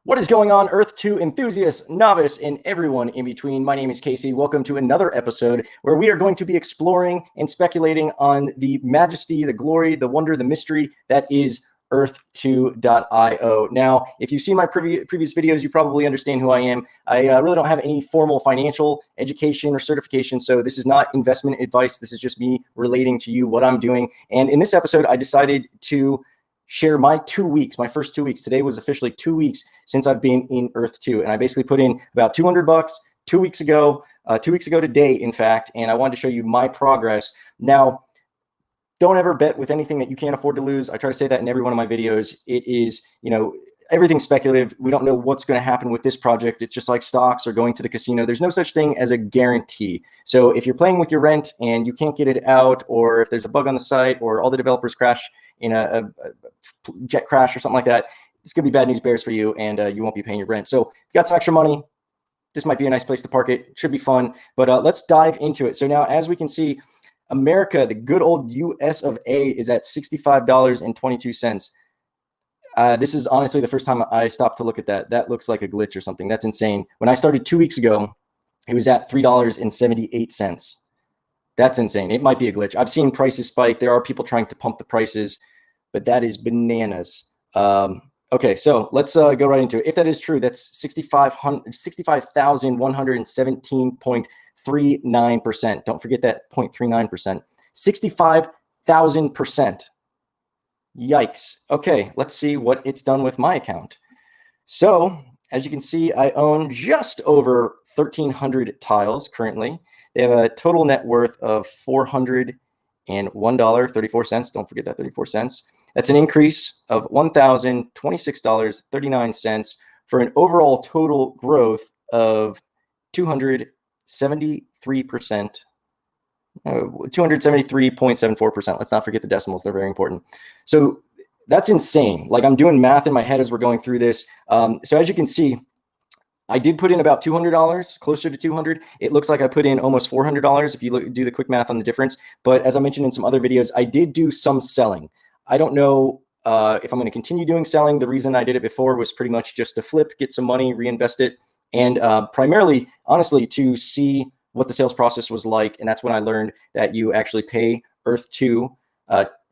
What is going on, Earth 2 enthusiasts, novice, and everyone in between? My name is Casey. Welcome to another episode where we are going to be exploring and speculating on the majesty, the glory, the wonder, the mystery that is Earth2.io. Now, if you've seen my previous videos, you probably understand who I am. I really don't have any formal financial education or certification, so this is not investment advice. This is just me relating to you what I'm doing. And in this episode, I decided to share my 2 weeks, my first 2 weeks. Today was officially 2 weeks since I've been in Earth 2. And I basically put in about $200 2 weeks ago, 2 weeks ago today, in fact, and I wanted to show you my progress. Now, don't ever bet with anything that you can't afford to lose. I try to say that in every one of my videos. It is, everything's speculative. We don't know what's going to happen with this project. It's just like stocks or going to the casino. There's no such thing as a guarantee. So if you're playing with your rent and you can't get it out, or if there's a bug on the site, or all the developers crash in a jet crash or something like that, it's going to be bad news bears for you, and you won't be paying your rent. So if you got some extra money, this might be a nice place to park it. It should be fun. But let's dive into it. So now, as we can see, America, the good old US of A, is at $65.22. This is honestly the first time I stopped to look at that. That looks like a glitch or something. That's insane. When I started 2 weeks ago, it was at $3.78. That's insane. It might be a glitch. I've seen prices spike. There are people trying to pump the prices, but that is bananas. Okay, so let's go right into it. If that is true, that's 65,117.39%. Don't forget that 0.39%. 65,000%. Yikes. Okay, let's see what it's done with my account. So, as you can see, I own just over 1,300 tiles currently. They have a total net worth of $401.34. Don't forget that 34 cents. That's an increase of $1,026.39 for an overall total growth of 273%, 273.74%. Let's not forget the decimals. They're very important. So that's insane. Like, I'm doing math in my head as we're going through this. So as you can see, I did put in about $200, closer to $200. It looks like I put in almost $400 if you do the quick math on the difference. But as I mentioned in some other videos, I did do some selling. I don't know if I'm going to continue doing selling. The reason I did it before was pretty much just to flip, get some money, reinvest it, and primarily, honestly, to see what the sales process was like. And that's when I learned that you actually pay Earth 2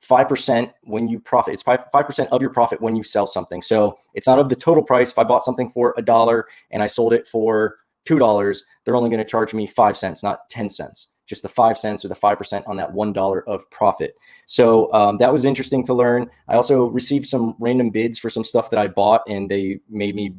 5% when you profit. It's 5% of your profit when you sell something. So it's not of the total price. If I bought something for $1 and I sold it for $2, they're only going to charge me 5 cents, not 10 cents. Just the 5 cents or the 5% on that $1 of profit. So that was interesting to learn. I also received some random bids for some stuff that I bought, and they made me,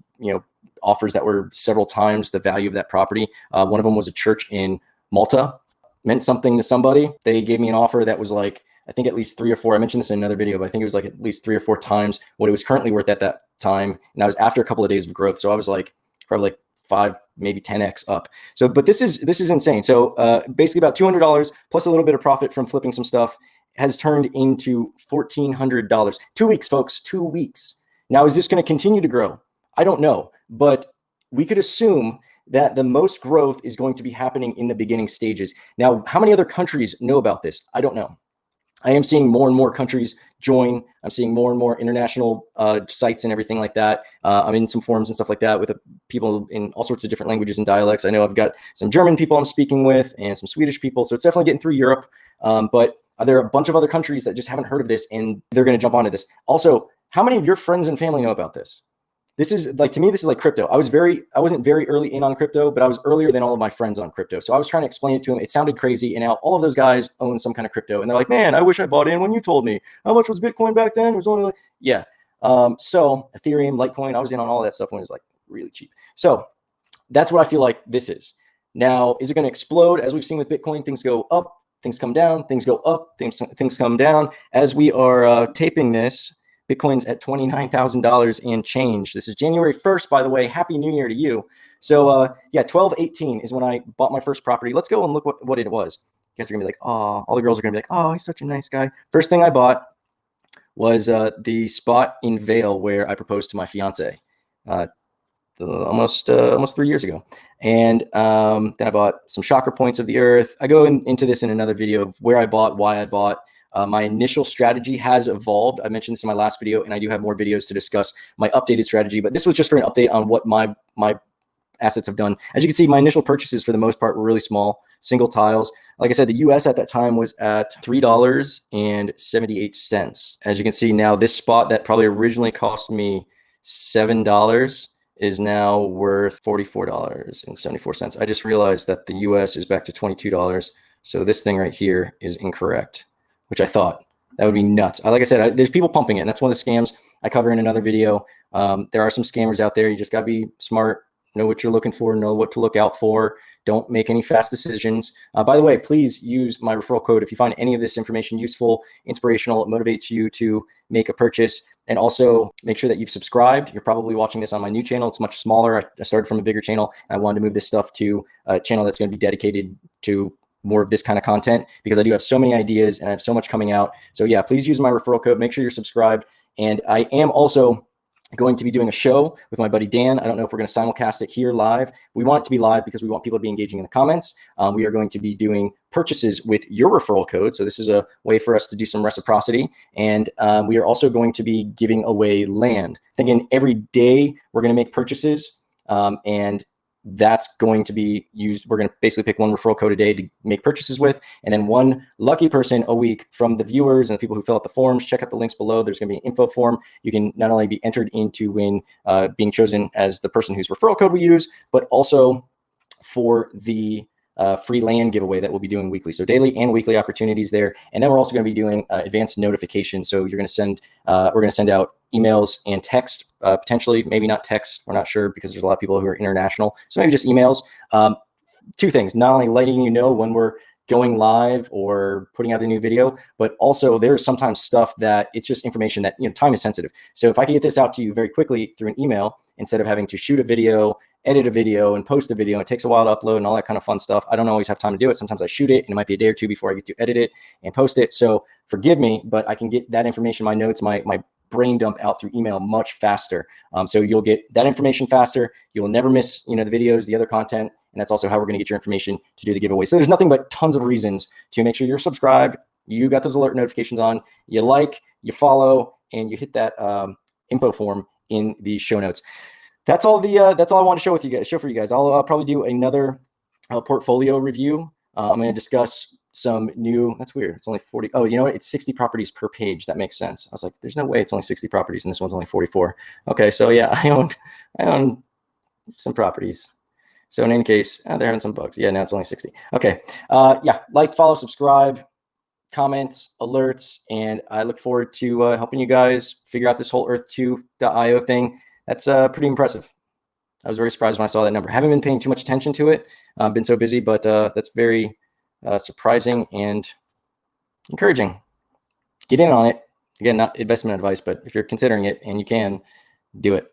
offers that were several times the value of that property. One of them was a church in Malta. Meant something to somebody. They gave me an offer that was like, I think at least 3 or 4. I mentioned this in another video, but I think it was like at least 3 or 4 times what it was currently worth at that time. And I was after a couple of days of growth. So I was like probably like 5, maybe 10x up. So, but this is insane. So basically about $200 plus a little bit of profit from flipping some stuff has turned into $1,400. 2 weeks, folks, 2 weeks. Now, is this going to continue to grow? I don't know, but we could assume that the most growth is going to be happening in the beginning stages. Now, how many other countries know about this? I don't know. I am seeing more and more countries join. I'm seeing more and more international sites and everything like that. I'm in some forums and stuff like that with people in all sorts of different languages and dialects. I know I've got some German people I'm speaking with and some Swedish people. So it's definitely getting through Europe. But there are a bunch of other countries that just haven't heard of this, and they're going to jump onto this. Also, how many of your friends and family know about this? This is like, to me, this is like crypto. I wasn't very early in on crypto, but I was earlier than all of my friends on crypto. So I was trying to explain it to them. It sounded crazy. And now all of those guys own some kind of crypto. And they're like, man, I wish I bought in when you told me. How much was Bitcoin back then? It was only like, yeah. So Ethereum, Litecoin, I was in on all that stuff when it was like really cheap. So that's what I feel like this is. Now, is it going to explode? As we've seen with Bitcoin, things go up, things come down, things go up, things come down. As we are taping this, Bitcoin's at $29,000 and change. This is January 1st, by the way. Happy New Year to you. So yeah, 12/18 is when I bought my first property. Let's go and look what it was. You guys are gonna be like, oh, all the girls are gonna be like, oh, he's such a nice guy. First thing I bought was the spot in Vail where I proposed to my fiance almost 3 years ago. And then I bought some chakra points of the earth. I go into this in another video of where I bought, why I bought. My initial strategy has evolved. I mentioned this in my last video, and I do have more videos to discuss my updated strategy, but this was just for an update on what my assets have done. As you can see, my initial purchases for the most part were really small, single tiles. Like I said, the US at that time was at $3.78. As you can see now, this spot that probably originally cost me $7 is now worth $44.74. I just realized that the US is back to $22. So this thing right here is incorrect, which I thought. That would be nuts. Like I said, there's people pumping it, and that's one of the scams I cover in another video. There are some scammers out there. You just got to be smart, know what you're looking for, know what to look out for. Don't make any fast decisions. By the way, please use my referral code if you find any of this information useful, inspirational, it motivates you to make a purchase. And also make sure that you've subscribed. You're probably watching this on my new channel. It's much smaller. I started from a bigger channel. I wanted to move this stuff to a channel that's going to be dedicated to more of this kind of content, because I do have so many ideas and I have so much coming out. So yeah, please use my referral code. Make sure you're subscribed. And I am also going to be doing a show with my buddy Dan. I don't know if we're going to simulcast it here live. We want it to be live because we want people to be engaging in the comments. We are going to be doing purchases with your referral code. So this is a way for us to do some reciprocity. And we are also going to be giving away land. Thinking every day we're going to make purchases, and that's going to be used. We're going to basically pick one referral code a day to make purchases with, and then one lucky person a week from the viewers and the people who fill out the forms. Check out the links below. There's going to be an info form. You can not only be entered into win being chosen as the person whose referral code we use, but also for the free land giveaway that we'll be doing weekly. So daily and weekly opportunities there. And then we're also going to be doing advanced notifications. So you're going to send, we're going to send out emails and text, potentially, maybe not text. We're not sure because there's a lot of people who are international. So maybe just emails. Two things, not only letting you know when we're going live or putting out a new video, but also there's sometimes stuff that it's just information that, time is sensitive. So if I can get this out to you very quickly through an email, instead of having to shoot a video, edit a video, and post a video, it takes a while to upload and all that kind of fun stuff. I don't always have time to do it. Sometimes I shoot it and it might be a day or two before I get to edit it and post it. So forgive me, but I can get that information, my notes, my brain dump out through email much faster. So you'll get that information faster. You'll never miss, the videos, the other content. And that's also how we're going to get your information to do the giveaway. So there's nothing but tons of reasons to make sure you're subscribed. You got those alert notifications on, you like, you follow, and you hit that info form in the show notes. That's all I want to show for you guys. I'll probably do another portfolio review. I'm going to discuss some new, that's weird. It's only 40. Oh, you know what? It's 60 properties per page. That makes sense. I was like, there's no way it's only 60 properties and this one's only 44. Okay. So yeah, I own some properties. So in any case, they're having some bugs. Yeah, now it's only 60. Okay. Yeah. Like, follow, subscribe, comments, alerts, and I look forward to helping you guys figure out this whole earth2.io thing. That's pretty impressive. I was very surprised when I saw that number. Haven't been paying too much attention to it. Been so busy, but that's very surprising and encouraging. Get in on it. Again, not investment advice, but if you're considering it and you can, do it.